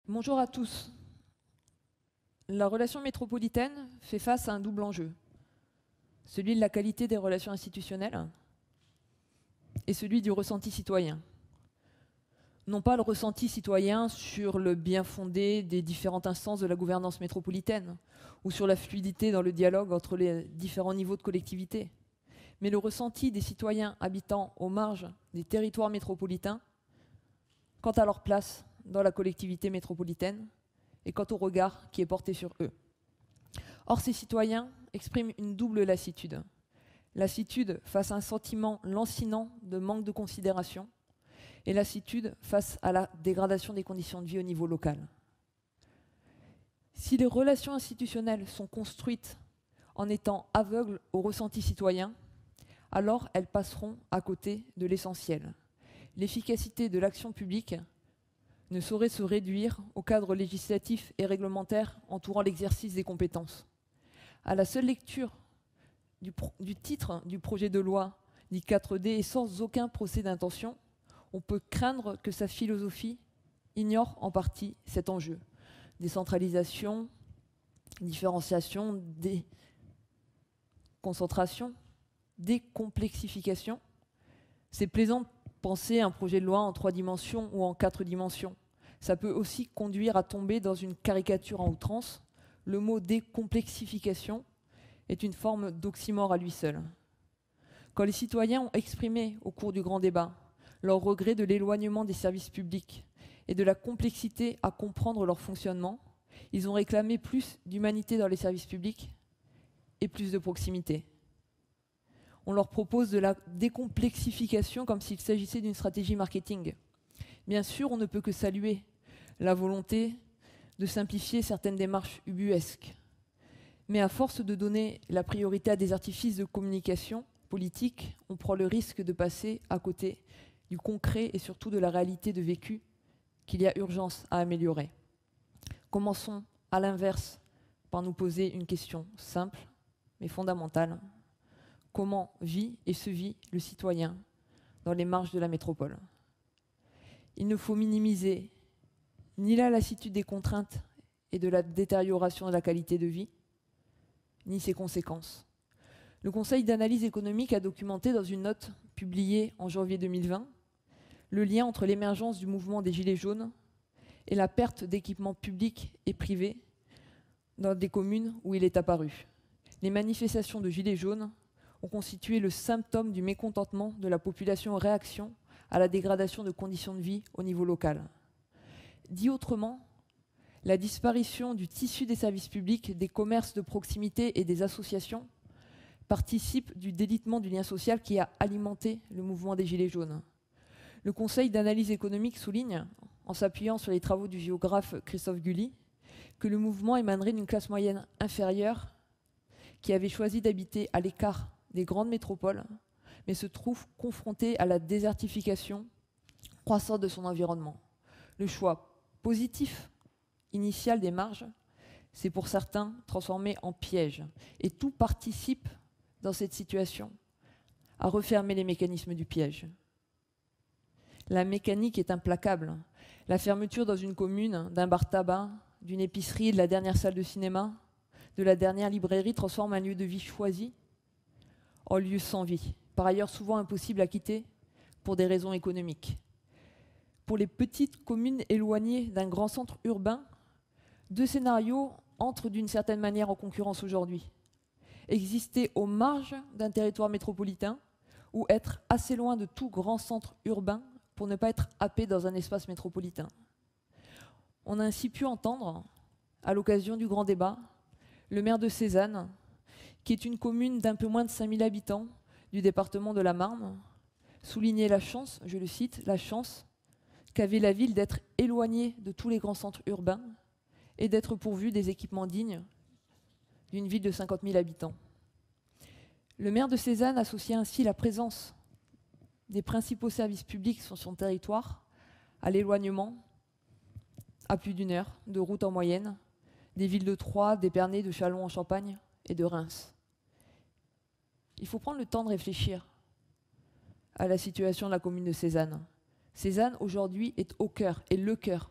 Bonjour à tous. La relation métropolitaine fait face à un double enjeu, celui de la qualité des relations institutionnelles et celui du ressenti citoyen. Non pas le ressenti citoyen sur le bien fondé des différentes instances de la gouvernance métropolitaine ou sur la fluidité dans le dialogue entre les différents niveaux de collectivité, mais le ressenti des citoyens habitant aux marges des territoires métropolitains quant à leur place dans la collectivité métropolitaine et quant au regard qui est porté sur eux. Or, ces citoyens expriment une double lassitude. Lassitude face à un sentiment lancinant de manque de considération et lassitude face à la dégradation des conditions de vie au niveau local. Si les relations institutionnelles sont construites en étant aveugles au ressenti citoyen, alors elles passeront à côté de l'essentiel. L'efficacité de l'action publique ne saurait se réduire au cadre législatif et réglementaire entourant l'exercice des compétences. À la seule lecture du titre du projet de loi dit 4D et sans aucun procès d'intention, on peut craindre que sa philosophie ignore en partie cet enjeu. Décentralisation, différenciation, déconcentration, décomplexification. C'est plaisant de penser un projet de loi en 3 dimensions ou en 4 dimensions. Ça peut aussi conduire à tomber dans une caricature en outrance. Le mot décomplexification est une forme d'oxymore à lui seul. Quand les citoyens ont exprimé au cours du grand débat leur regret de l'éloignement des services publics et de la complexité à comprendre leur fonctionnement, ils ont réclamé plus d'humanité dans les services publics et plus de proximité. On leur propose de la décomplexification comme s'il s'agissait d'une stratégie marketing. Bien sûr, on ne peut que saluer la volonté de simplifier certaines démarches ubuesques. Mais à force de donner la priorité à des artifices de communication politique, on prend le risque de passer à côté du concret et surtout de la réalité de vécu qu'il y a urgence à améliorer. Commençons à l'inverse par nous poser une question simple mais fondamentale. Comment vit et se vit le citoyen dans les marges de la métropole? Il ne faut minimiser ni la lassitude des contraintes et de la détérioration de la qualité de vie, ni ses conséquences. Le Conseil d'analyse économique a documenté dans une note publiée en janvier 2020 le lien entre l'émergence du mouvement des Gilets jaunes et la perte d'équipements publics et privés dans des communes où il est apparu. Les manifestations de Gilets jaunes ont constitué le symptôme du mécontentement de la population en réaction à la dégradation de conditions de vie au niveau local. Dit autrement, la disparition du tissu des services publics, des commerces de proximité et des associations participe du délitement du lien social qui a alimenté le mouvement des Gilets jaunes. Le Conseil d'analyse économique souligne, en s'appuyant sur les travaux du géographe Christophe Gully, que le mouvement émanerait d'une classe moyenne inférieure qui avait choisi d'habiter à l'écart des grandes métropoles, mais se trouve confronté à la désertification croissante de son environnement. Le choix positif initial des marges s'est pour certains transformé en piège. Et tout participe dans cette situation à refermer les mécanismes du piège. La mécanique est implacable. La fermeture dans une commune d'un bar tabac, d'une épicerie, de la dernière salle de cinéma, de la dernière librairie transforme un lieu de vie choisi en lieu sans vie, par ailleurs souvent impossible à quitter pour des raisons économiques. Pour les petites communes éloignées d'un grand centre urbain, 2 scénarios entrent d'une certaine manière en concurrence aujourd'hui. Exister aux marges d'un territoire métropolitain ou être assez loin de tout grand centre urbain pour ne pas être happé dans un espace métropolitain. On a ainsi pu entendre, à l'occasion du grand débat, le maire de Cézanne, qui est une commune d'un peu moins de 5000 habitants du département de la Marne, souligner la chance, je le cite, la chance qu'avait la ville d'être éloignée de tous les grands centres urbains et d'être pourvue des équipements dignes d'une ville de 50 000 habitants. Le maire de Cézanne associait ainsi la présence des principaux services publics sur son territoire à l'éloignement à plus d'1 heure de route en moyenne des villes de Troyes, d'Épernay, de Châlons en Champagne et de Reims. Il faut prendre le temps de réfléchir à la situation de la commune de Cézanne. Cézanne, aujourd'hui, est au cœur, est le cœur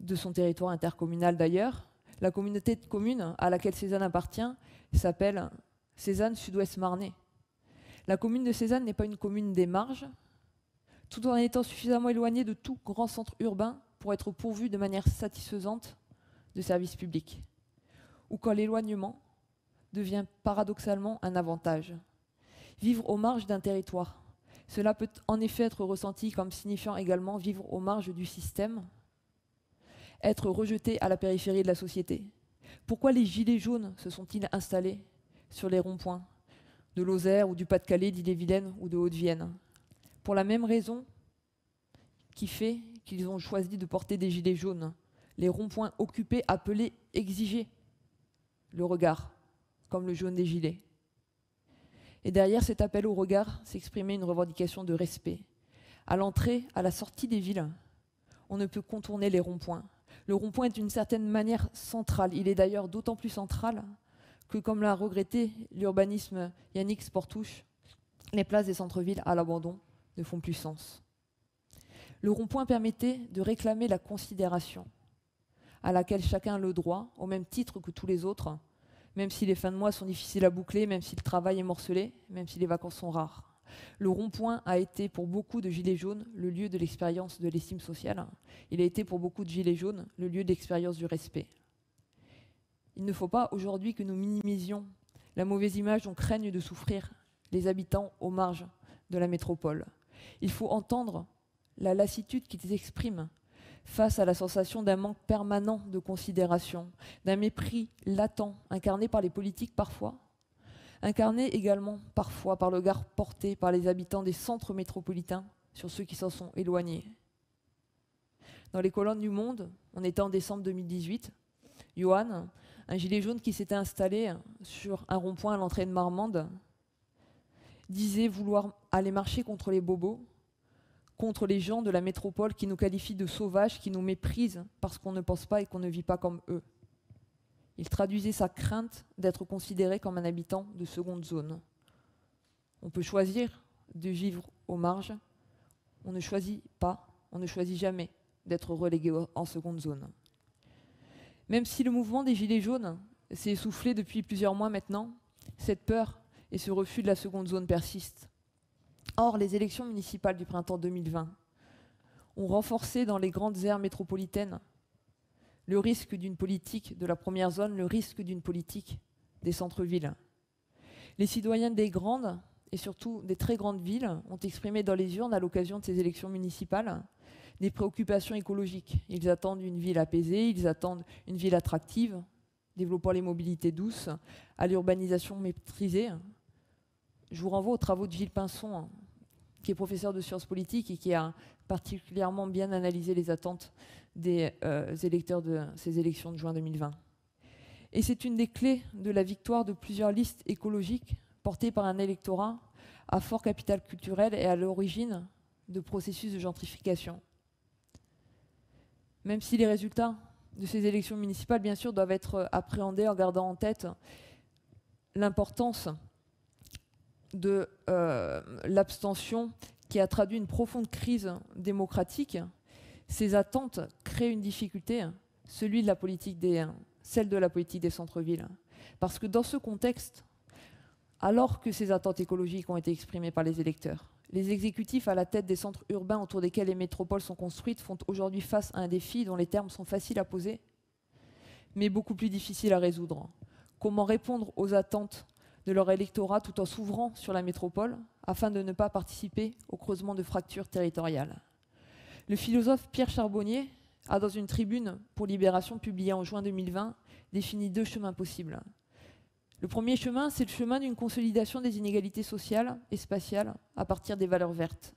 de son territoire intercommunal d'ailleurs. La communauté de communes à laquelle Cézanne appartient s'appelle Cézanne Sud-Ouest Marnais. La commune de Cézanne n'est pas une commune des marges, tout en étant suffisamment éloignée de tout grand centre urbain pour être pourvue de manière satisfaisante de services publics, ou quand l'éloignement devient paradoxalement un avantage. Vivre aux marges d'un territoire, cela peut en effet être ressenti comme signifiant également vivre aux marges du système, être rejeté à la périphérie de la société. Pourquoi les gilets jaunes se sont-ils installés sur les ronds-points de Lozère ou du Pas-de-Calais, d'Ille-et-Vilaine ou de Haute-Vienne? Pour la même raison qui fait qu'ils ont choisi de porter des gilets jaunes, les ronds-points occupés, appelés, exigés le regard, comme le jaune des gilets. Et derrière cet appel au regard s'exprimait une revendication de respect. À l'entrée, à la sortie des villes, on ne peut contourner les ronds-points. Le rond-point est d'une certaine manière central. Il est d'ailleurs d'autant plus central que, comme l'a regretté l'urbanisme Yannick Sportouche, les places des centres-villes à l'abandon ne font plus sens. Le rond-point permettait de réclamer la considération à laquelle chacun a le droit, au même titre que tous les autres, même si les fins de mois sont difficiles à boucler, même si le travail est morcelé, même si les vacances sont rares. Le rond-point a été pour beaucoup de gilets jaunes le lieu de l'expérience de l'estime sociale. Il a été pour beaucoup de gilets jaunes le lieu de l'expérience du respect. Il ne faut pas aujourd'hui que nous minimisions la mauvaise image dont craignent de souffrir les habitants aux marges de la métropole. Il faut entendre la lassitude qu'ils expriment face à la sensation d'un manque permanent de considération, d'un mépris latent, incarné par les politiques parfois, incarné également parfois par le regard porté par les habitants des centres métropolitains sur ceux qui s'en sont éloignés. Dans les colonnes du Monde, on était en décembre 2018, Johan, un gilet jaune qui s'était installé sur un rond-point à l'entrée de Marmande, disait vouloir aller marcher contre les bobos, contre les gens de la métropole qui nous qualifient de sauvages, qui nous méprisent parce qu'on ne pense pas et qu'on ne vit pas comme eux. Il traduisait sa crainte d'être considéré comme un habitant de seconde zone. On peut choisir de vivre aux marges, on ne choisit pas, on ne choisit jamais d'être relégué en seconde zone. Même si le mouvement des Gilets jaunes s'est essoufflé depuis plusieurs mois maintenant, cette peur et ce refus de la seconde zone persistent. Or, les élections municipales du printemps 2020 ont renforcé dans les grandes aires métropolitaines le risque d'une politique de la première zone, le risque d'une politique des centres-villes. Les citoyens des grandes et surtout des très grandes villes ont exprimé dans les urnes à l'occasion de ces élections municipales des préoccupations écologiques. Ils attendent une ville apaisée, ils attendent une ville attractive, développant les mobilités douces, à l'urbanisation maîtrisée. Je vous renvoie aux travaux de Gilles Pinson, qui est professeur de sciences politiques et qui a particulièrement bien analysé les attentes des électeurs de ces élections de juin 2020. Et c'est une des clés de la victoire de plusieurs listes écologiques portées par un électorat à fort capital culturel et à l'origine de processus de gentrification. Même si les résultats de ces élections municipales, bien sûr, doivent être appréhendés en gardant en tête l'importance de l'abstention qui a traduit une profonde crise démocratique, ces attentes créent une difficulté, celle de la politique des centres-villes. Parce que dans ce contexte, alors que ces attentes écologiques ont été exprimées par les électeurs, les exécutifs à la tête des centres urbains autour desquels les métropoles sont construites font aujourd'hui face à un défi dont les termes sont faciles à poser, mais beaucoup plus difficiles à résoudre. Comment répondre aux attentes de leur électorat tout en s'ouvrant sur la métropole afin de ne pas participer au creusement de fractures territoriales. Le philosophe Pierre Charbonnier a, dans une tribune pour Libération publiée en juin 2020, défini 2 chemins possibles. Le premier chemin, c'est le chemin d'une consolidation des inégalités sociales et spatiales à partir des valeurs vertes.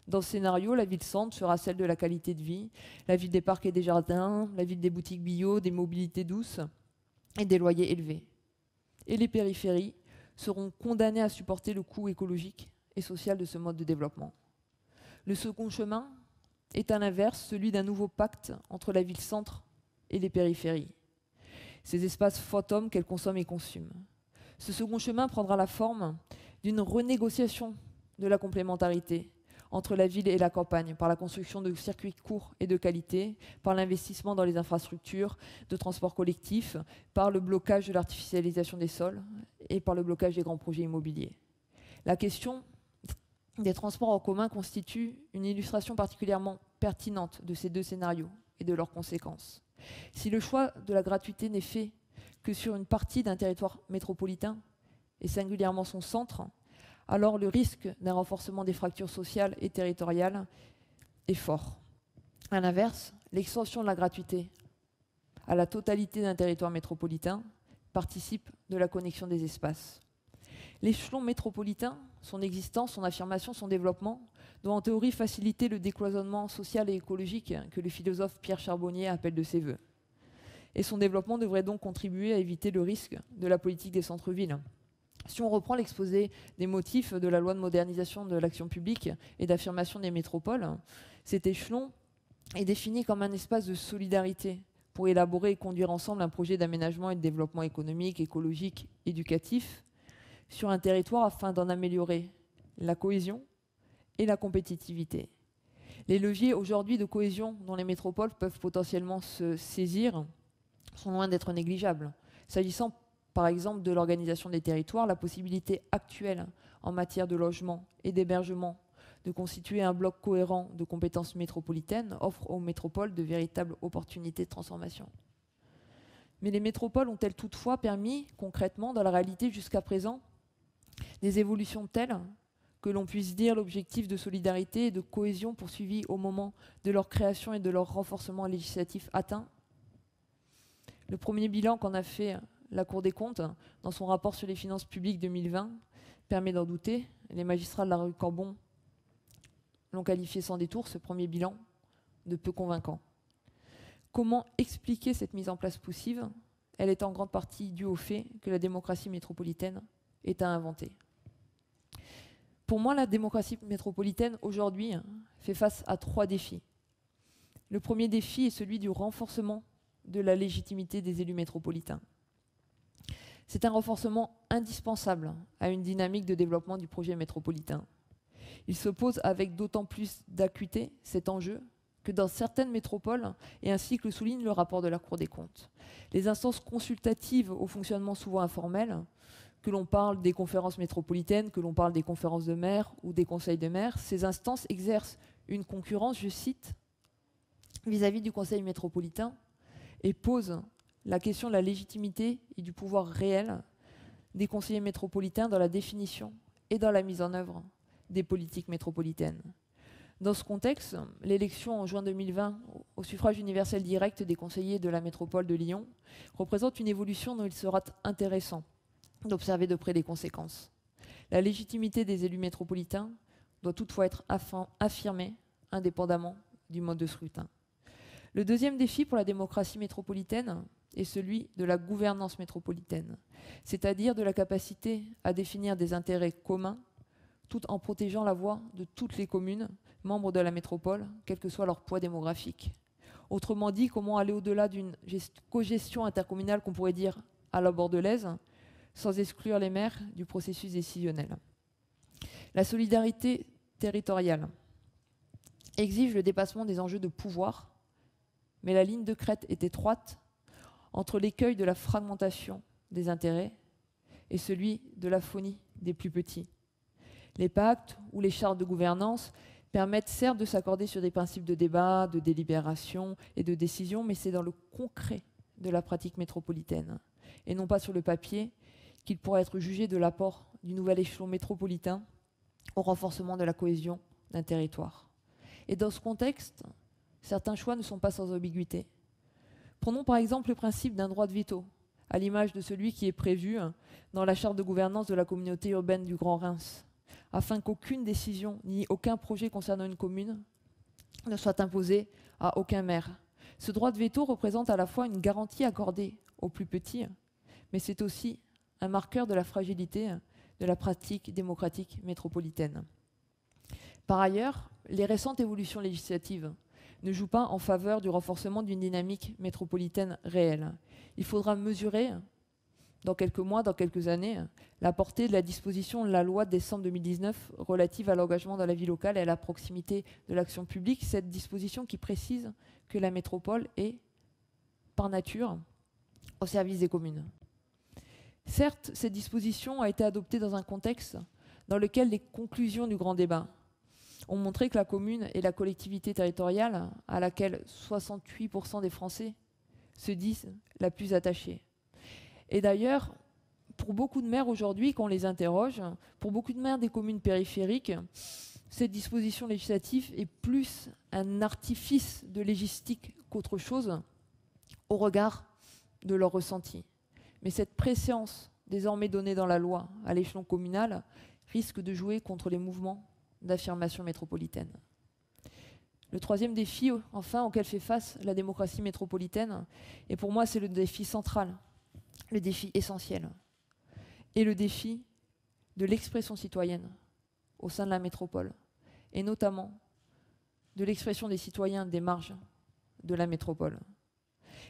Dans ce scénario, la ville-centre sera celle de la qualité de vie, la ville des parcs et des jardins, la ville des boutiques bio, des mobilités douces et des loyers élevés. Et les périphéries seront condamnées à supporter le coût écologique et social de ce mode de développement. Le second chemin est à l'inverse celui d'un nouveau pacte entre la ville-centre et les périphéries, ces espaces fantômes qu'elles consomment et consument. Ce second chemin prendra la forme d'une renégociation de la complémentarité entre la ville et la campagne, par la construction de circuits courts et de qualité, par l'investissement dans les infrastructures de transport collectif, par le blocage de l'artificialisation des sols et par le blocage des grands projets immobiliers. La question des transports en commun constitue une illustration particulièrement pertinente de ces deux scénarios et de leurs conséquences. Si le choix de la gratuité n'est fait que sur une partie d'un territoire métropolitain, et singulièrement son centre, alors le risque d'un renforcement des fractures sociales et territoriales est fort. À l'inverse, l'extension de la gratuité à la totalité d'un territoire métropolitain participe de la connexion des espaces. L'échelon métropolitain, son existence, son affirmation, son développement, doit en théorie faciliter le décloisonnement social et écologique que le philosophe Pierre Charbonnier appelle de ses vœux. Et son développement devrait donc contribuer à éviter le risque de la politique des centres-villes. Si on reprend l'exposé des motifs de la loi de modernisation de l'action publique et d'affirmation des métropoles, cet échelon est défini comme un espace de solidarité pour élaborer et conduire ensemble un projet d'aménagement et de développement économique, écologique, éducatif sur un territoire afin d'en améliorer la cohésion et la compétitivité. Les leviers aujourd'hui de cohésion dont les métropoles peuvent potentiellement se saisir sont loin d'être négligeables. S'agissant par exemple de l'organisation des territoires, la possibilité actuelle en matière de logement et d'hébergement de constituer un bloc cohérent de compétences métropolitaines offre aux métropoles de véritables opportunités de transformation. Mais les métropoles ont-elles toutefois permis, concrètement, dans la réalité jusqu'à présent, des évolutions telles que l'on puisse dire l'objectif de solidarité et de cohésion poursuivi au moment de leur création et de leur renforcement législatif atteint? Le premier bilan qu'en a fait la Cour des comptes, dans son rapport sur les finances publiques 2020, permet d'en douter. Les magistrats de la rue Cambon l'ont qualifié sans détour, ce premier bilan, de peu convaincant. Comment expliquer cette mise en place poussive? Elle est en grande partie due au fait que la démocratie métropolitaine est à inventer. Pour moi, la démocratie métropolitaine, aujourd'hui, fait face à 3 défis. Le premier défi est celui du renforcement de la légitimité des élus métropolitains. C'est un renforcement indispensable à une dynamique de développement du projet métropolitain. Il se pose avec d'autant plus d'acuité, cet enjeu, que dans certaines métropoles, et ainsi que le souligne le rapport de la Cour des comptes, les instances consultatives au fonctionnement souvent informel, que l'on parle des conférences métropolitaines, que l'on parle des conférences de maires ou des conseils de maires, ces instances exercent une concurrence, je cite, vis-à-vis du conseil métropolitain et posent la question de la légitimité et du pouvoir réel des conseillers métropolitains dans la définition et dans la mise en œuvre des politiques métropolitaines. Dans ce contexte, l'élection en juin 2020 au suffrage universel direct des conseillers de la métropole de Lyon représente une évolution dont il sera intéressant d'observer de près les conséquences. La légitimité des élus métropolitains doit toutefois être affirmée indépendamment du mode de scrutin. Le deuxième défi pour la démocratie métropolitaine est celui de la gouvernance métropolitaine, c'est-à-dire de la capacité à définir des intérêts communs tout en protégeant la voix de toutes les communes membres de la métropole, quel que soit leur poids démographique. Autrement dit, comment aller au-delà d'une cogestion intercommunale qu'on pourrait dire à la bordelaise, sans exclure les maires du processus décisionnel. La solidarité territoriale exige le dépassement des enjeux de pouvoir, mais la ligne de crête est étroite entre l'écueil de la fragmentation des intérêts et celui de l'aphonie des plus petits. Les pactes ou les chartes de gouvernance permettent certes de s'accorder sur des principes de débat, de délibération et de décision, mais c'est dans le concret de la pratique métropolitaine, et non pas sur le papier, qu'il pourra être jugé de l'apport du nouvel échelon métropolitain au renforcement de la cohésion d'un territoire. Et dans ce contexte, certains choix ne sont pas sans ambiguïté. Prenons par exemple le principe d'un droit de veto, à l'image de celui qui est prévu dans la charte de gouvernance de la communauté urbaine du Grand Reims, afin qu'aucune décision ni aucun projet concernant une commune ne soit imposé à aucun maire. Ce droit de veto représente à la fois une garantie accordée aux plus petits, mais c'est aussi un marqueur de la fragilité de la pratique démocratique métropolitaine. Par ailleurs, les récentes évolutions législatives ne jouent pas en faveur du renforcement d'une dynamique métropolitaine réelle. Il faudra mesurer dans quelques mois, dans quelques années, la portée de la disposition de la loi de décembre 2019 relative à l'engagement dans la vie locale et à la proximité de l'action publique, cette disposition qui précise que la métropole est, par nature, au service des communes. Certes, cette disposition a été adoptée dans un contexte dans lequel les conclusions du grand débat ont montré que la commune est la collectivité territoriale à laquelle 68% des Français se disent la plus attachée. Et d'ailleurs, pour beaucoup de maires aujourd'hui, quand on les interroge, pour beaucoup de maires des communes périphériques, cette disposition législative est plus un artifice de légistique qu'autre chose au regard de leur ressenti. Mais cette préséance désormais donnée dans la loi à l'échelon communal risque de jouer contre les mouvements d'affirmation métropolitaine. Le troisième défi, enfin, auquel fait face la démocratie métropolitaine, et pour moi c'est le défi central, le défi essentiel, et le défi de l'expression citoyenne au sein de la métropole, et notamment de l'expression des citoyens des marges de la métropole.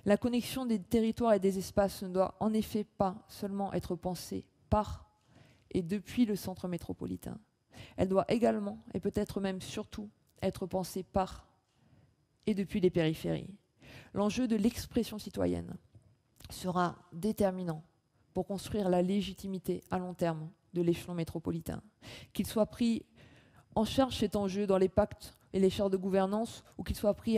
La connexion des territoires et des espaces ne doit en effet pas seulement être pensée par et depuis le centre métropolitain. Elle doit également, et peut-être même surtout, être pensée par et depuis les périphéries. L'enjeu de l'expression citoyenne sera déterminant pour construire la légitimité à long terme de l'échelon métropolitain. Qu'il soit pris en charge cet enjeu dans les pactes et les chartes de gouvernance ou qu'il soit pris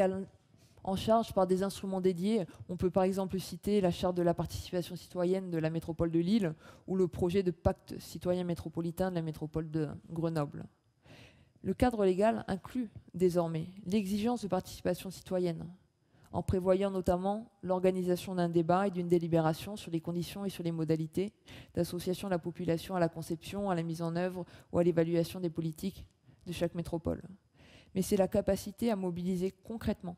en charge par des instruments dédiés. On peut par exemple citer la charte de la participation citoyenne de la métropole de Lille ou le projet de pacte citoyen métropolitain de la métropole de Grenoble. Le cadre légal inclut désormais l'exigence de participation citoyenne, en prévoyant notamment l'organisation d'un débat et d'une délibération sur les conditions et sur les modalités d'association de la population à la conception, à la mise en œuvre ou à l'évaluation des politiques de chaque métropole. Mais c'est la capacité à mobiliser concrètement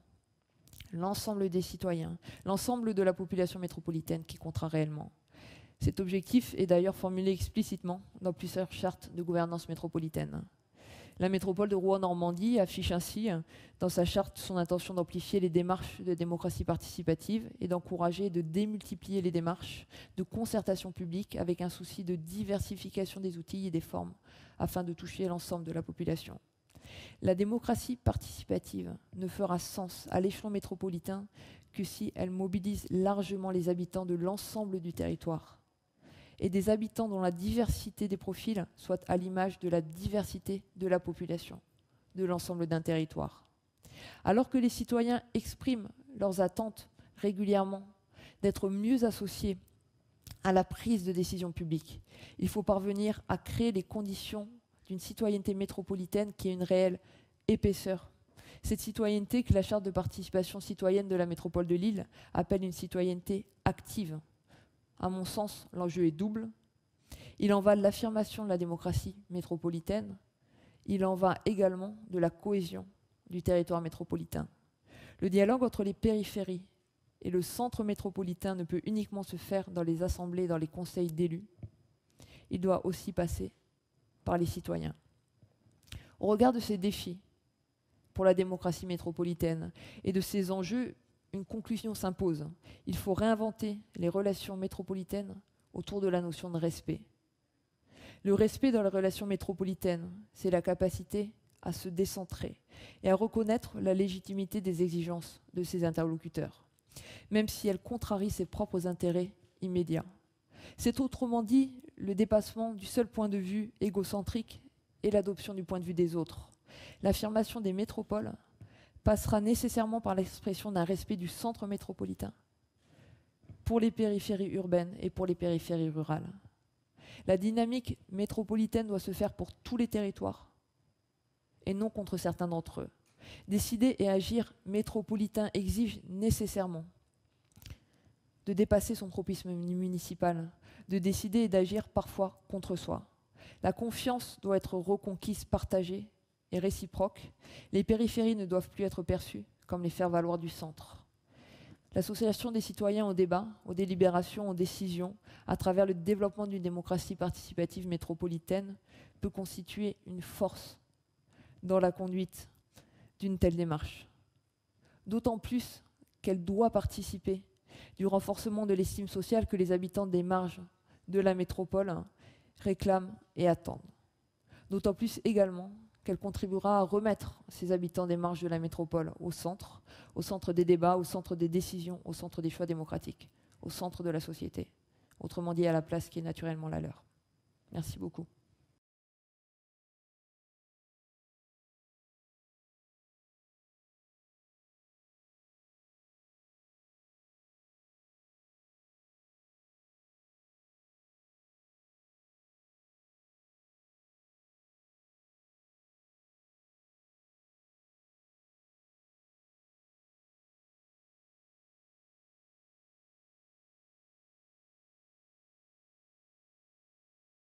l'ensemble des citoyens, l'ensemble de la population métropolitaine qui comptera réellement. Cet objectif est d'ailleurs formulé explicitement dans plusieurs chartes de gouvernance métropolitaine. La métropole de Rouen-Normandie affiche ainsi dans sa charte son intention d'amplifier les démarches de démocratie participative et d'encourager et de démultiplier les démarches de concertation publique avec un souci de diversification des outils et des formes afin de toucher l'ensemble de la population. La démocratie participative ne fera sens à l'échelon métropolitain que si elle mobilise largement les habitants de l'ensemble du territoire et des habitants dont la diversité des profils soit à l'image de la diversité de la population, de l'ensemble d'un territoire. Alors que les citoyens expriment leurs attentes régulièrement d'être mieux associés à la prise de décision publique, il faut parvenir à créer les conditions d'une citoyenneté métropolitaine qui ait une réelle épaisseur. Cette citoyenneté que la charte de participation citoyenne de la métropole de Lille appelle une citoyenneté active. À mon sens, l'enjeu est double. Il en va de l'affirmation de la démocratie métropolitaine. Il en va également de la cohésion du territoire métropolitain. Le dialogue entre les périphéries et le centre métropolitain ne peut uniquement se faire dans les assemblées, dans les conseils d'élus. Il doit aussi passer par les citoyens. Au regard de ces défis pour la démocratie métropolitaine et de ces enjeux, une conclusion s'impose. Il faut réinventer les relations métropolitaines autour de la notion de respect. Le respect dans les relations métropolitaines, c'est la capacité à se décentrer et à reconnaître la légitimité des exigences de ses interlocuteurs, même si elles contrarient ses propres intérêts immédiats. C'est autrement dit le dépassement du seul point de vue égocentrique et l'adoption du point de vue des autres. L'affirmation des métropoles passera nécessairement par l'expression d'un respect du centre métropolitain pour les périphéries urbaines et pour les périphéries rurales. La dynamique métropolitaine doit se faire pour tous les territoires et non contre certains d'entre eux. Décider et agir métropolitain exige nécessairement de dépasser son tropisme municipal, de décider et d'agir parfois contre soi. La confiance doit être reconquise, partagée et réciproque. Les périphéries ne doivent plus être perçues comme les faire-valoir du centre. L'association des citoyens au débat, aux délibérations, aux décisions, à travers le développement d'une démocratie participative métropolitaine, peut constituer une force dans la conduite d'une telle démarche. D'autant plus qu'elle doit participer du renforcement de l'estime sociale que les habitants des marges de la métropole réclament et attendent. D'autant plus également qu'elle contribuera à remettre ces habitants des marges de la métropole au centre des débats, au centre des décisions, au centre des choix démocratiques, au centre de la société. Autrement dit, à la place qui est naturellement la leur. Merci beaucoup.